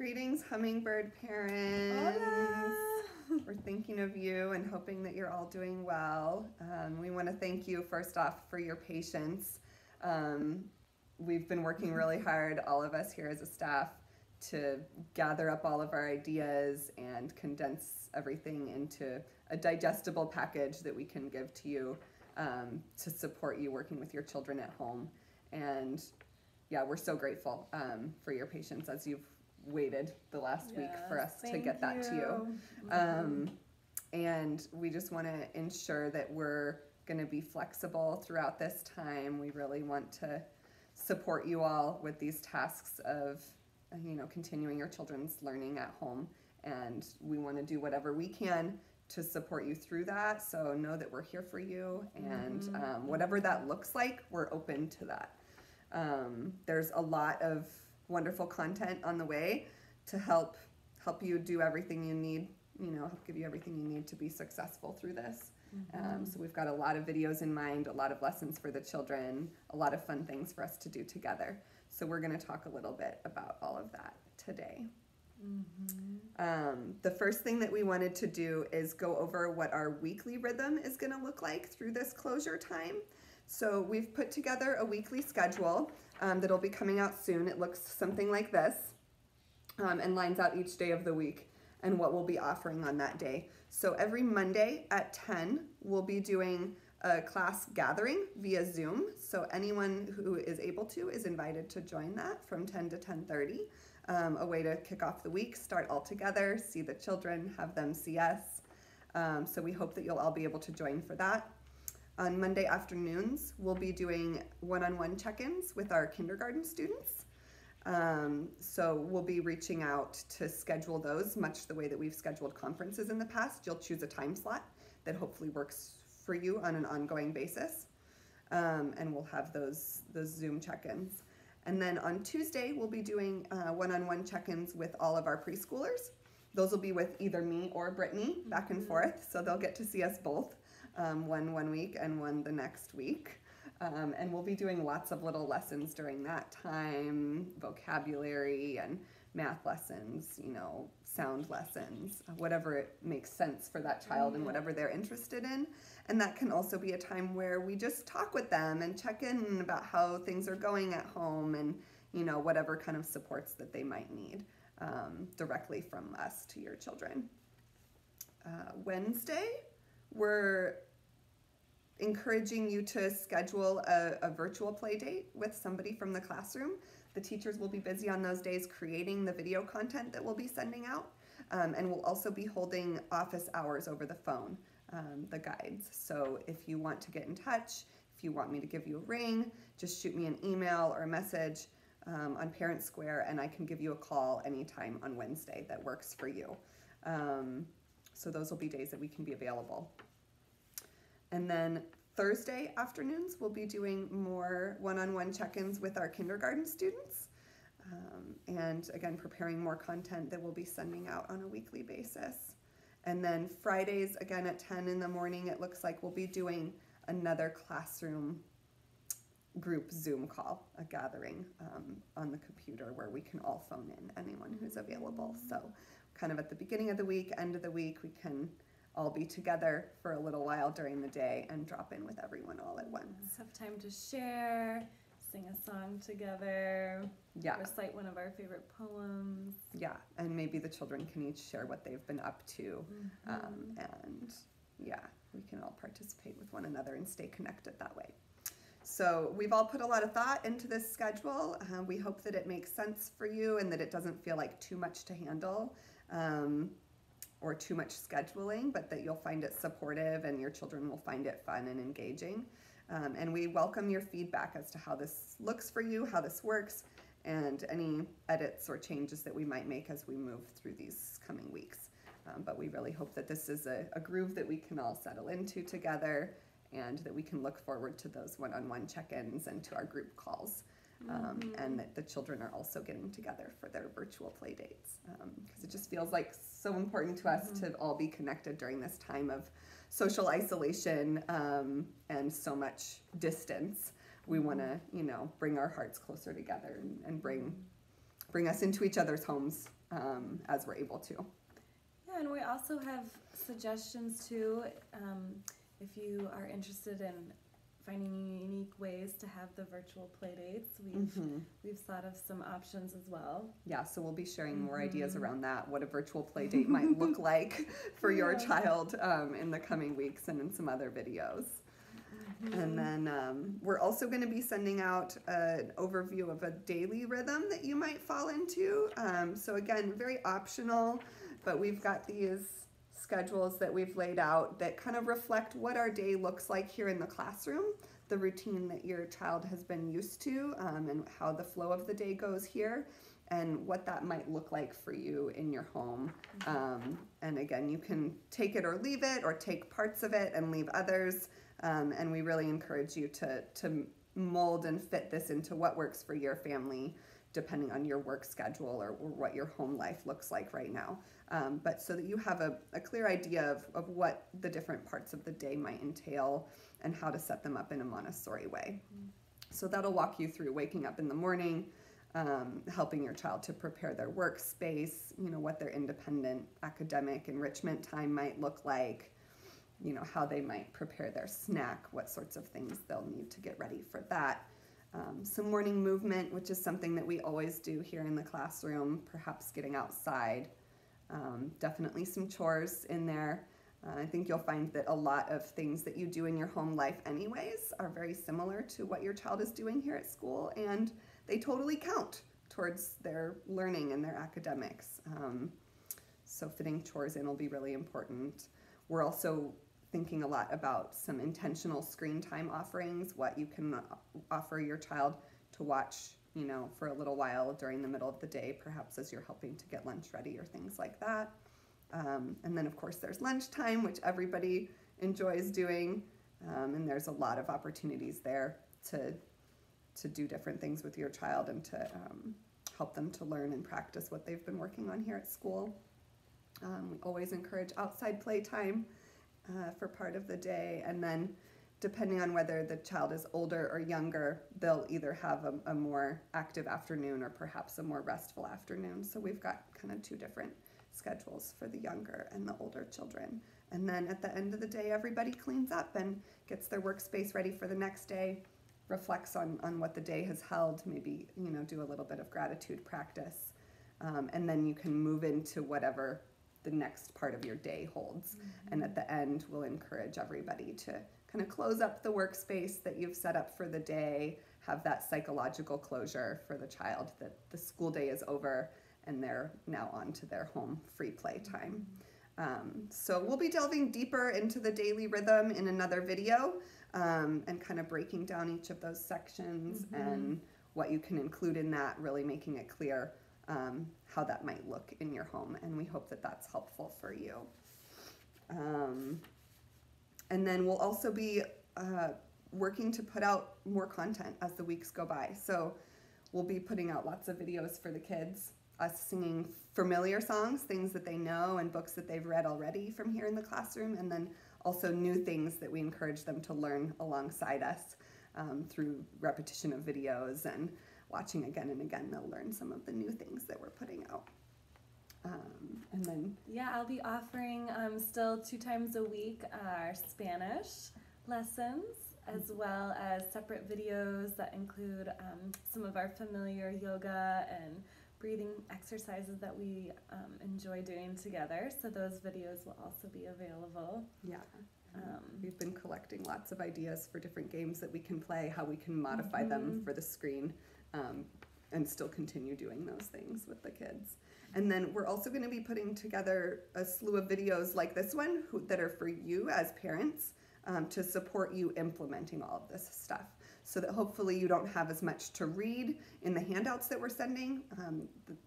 Greetings, Hummingbird parents. Hola. We're thinking of you and hoping that you're all doing well. We want to thank you first off for your patience. We've been working really hard, all of us here as a staff, to gather up all of our ideas and condense everything into a digestible package that we can give to you to support you working with your children at home. And yeah, we're so grateful for your patience as you've waited the last week for us to get that to you. And we just want to ensure that we're going to be flexible throughout this time. We really want to support you all with these tasks of, continuing your children's learning at home. And we want to do whatever we can to support you through that. So know that we're here for you, and whatever that looks like, we're open to that. There's a lot of wonderful content on the way to help you do everything you need, help give you everything you need to be successful through this. So we've got a lot of videos in mind, a lot of lessons for the children, a lot of fun things for us to do together. So we're going to talk a little bit about all of that today. The first thing that we wanted to do is go over what our weekly rhythm is going to look like through this closure time. So we've put together a weekly schedule that'll be coming out soon. It looks something like this and lines out each day of the week and what we'll be offering on that day. So every Monday at 10, we'll be doing a class gathering via Zoom. So anyone who is able to is invited to join that from 10 to 10:30. A way to kick off the week, start all together, see the children, have them see us. So we hope that you'll all be able to join for that. On Monday afternoons, we'll be doing one-on-one check-ins with our kindergarten students. So we'll be reaching out to schedule those much the way that we've scheduled conferences in the past. You'll choose a time slot that hopefully works for you on an ongoing basis. And we'll have those Zoom check-ins. And then on Tuesday, we'll be doing one-on-one check-ins with all of our preschoolers. Those will be with either me or Brittany back and forth, so they'll get to see us both, one week and one the next week. And we'll be doing lots of little lessons during that time, vocabulary and math lessons, sound lessons, whatever it makes sense for that child and whatever they're interested in. And that can also be a time where we just talk with them and check in about how things are going at home and, whatever kind of supports that they might need directly from us to your children. Wednesday, we're encouraging you to schedule a virtual play date with somebody from the classroom. The teachers will be busy on those days creating the video content that we'll be sending out, and we'll also be holding office hours over the phone, the guides. So if you want to get in touch, if you want me to give you a ring, just shoot me an email or a message on Parent Square, and I can give you a call anytime on Wednesday that works for you. So those will be days that we can be available. And then Thursday afternoons, we'll be doing more one-on-one check-ins with our kindergarten students. And again, preparing more content that we'll be sending out on a weekly basis. And then Fridays, again at 10 in the morning, it looks like we'll be doing another classroom group Zoom call, a gathering on the computer where we can all phone in anyone who's available. So kind of at the beginning of the week, end of the week, we can all be together for a little while during the day and drop in with everyone all at once. Have time to share, sing a song together, recite one of our favorite poems. Yeah, and maybe the children can each share what they've been up to. And we can all participate with one another and stay connected that way. So we've all put a lot of thought into this schedule. We hope that it makes sense for you and that it doesn't feel like too much to handle. Or too much scheduling, but that you'll find it supportive and your children will find it fun and engaging. And we welcome your feedback as to how this looks for you, how this works, and any edits or changes that we might make as we move through these coming weeks. But we really hope that this is a groove that we can all settle into together and that we can look forward to those one-on-one check-ins and to our group calls. And that the children are also getting together for their virtual play dates. Because it just feels like so important to us to all be connected during this time of social isolation and so much distance. We want to, bring our hearts closer together and bring bring us into each other's homes as we're able to. Yeah, and we also have suggestions too. If you are interested in finding unique ways to have the virtual play dates, we've thought of some options as well. Yeah, so we'll be sharing more ideas around that, what a virtual play date might look like for your child in the coming weeks and in some other videos. And then we're also going to be sending out an overview of a daily rhythm that you might fall into. So again, very optional, but we've got these schedules that we've laid out that kind of reflect what our day looks like here in the classroom, the routine that your child has been used to, and how the flow of the day goes here, and what that might look like for you in your home. And again, you can take it or leave it, or take parts of it and leave others. And we really encourage you to mold and fit this into what works for your family, depending on your work schedule or what your home life looks like right now. But so that you have a clear idea of what the different parts of the day might entail and how to set them up in a Montessori way. So that'll walk you through waking up in the morning, helping your child to prepare their workspace, what their independent academic enrichment time might look like, how they might prepare their snack, what sorts of things they'll need to get ready for that. Some morning movement, which is something that we always do here in the classroom, perhaps getting outside. Definitely some chores in there. I think you'll find that a lot of things that you do in your home life anyways are very similar to what your child is doing here at school, and they totally count towards their learning and their academics. So fitting chores in will be really important. We're also thinking a lot about some intentional screen time offerings, what you can offer your child to watch, for a little while during the middle of the day, perhaps as you're helping to get lunch ready or things like that. And then, of course, there's lunchtime, which everybody enjoys doing, and there's a lot of opportunities there to do different things with your child and to help them to learn and practice what they've been working on here at school. We always encourage outside playtime for part of the day, and then depending on whether the child is older or younger, they'll either have a more active afternoon or perhaps a more restful afternoon. So we've got kind of two different schedules for the younger and the older children. And then at the end of the day, everybody cleans up and gets their workspace ready for the next day, reflects on what the day has held, maybe do a little bit of gratitude practice, and then you can move into whatever the next part of your day holds. And at the end, we'll encourage everybody to kind of close up the workspace that you've set up for the day, have that psychological closure for the child that the school day is over and they're now on to their home free play time. So we'll be delving deeper into the daily rhythm in another video, and kind of breaking down each of those sections and what you can include in that, really making it clear how that might look in your home, and we hope that that's helpful for you. And then we'll also be working to put out more content as the weeks go by. So we'll be putting out lots of videos for the kids, us singing familiar songs, things that they know, and books that they've read already from here in the classroom, and then also new things that we encourage them to learn alongside us through repetition of videos and watching again and again. They'll learn some of the new things that we're putting out. And then I'll be offering still 2 times a week our Spanish lessons, as well as separate videos that include some of our familiar yoga and breathing exercises that we enjoy doing together. So those videos will also be available. Yeah. We've been collecting lots of ideas for different games that we can play, how we can modify them for the screen, and still continue doing those things with the kids. And then we're also going to be putting together a slew of videos like this one that are for you as parents, to support you implementing all of this stuff, so that hopefully you don't have as much to read in the handouts that we're sending.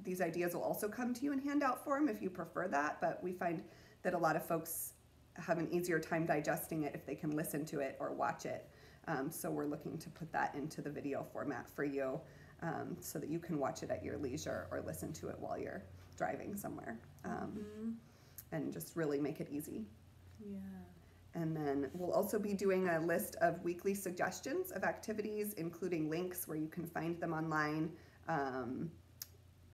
These ideas will also come to you in handout form if you prefer that, but we find that a lot of folks have an easier time digesting it if they can listen to it or watch it. So we're looking to put that into the video format for you, so that you can watch it at your leisure or listen to it while you're driving somewhere, and just really make it easy. Yeah. And then we'll also be doing a list of weekly suggestions of activities, including links where you can find them online,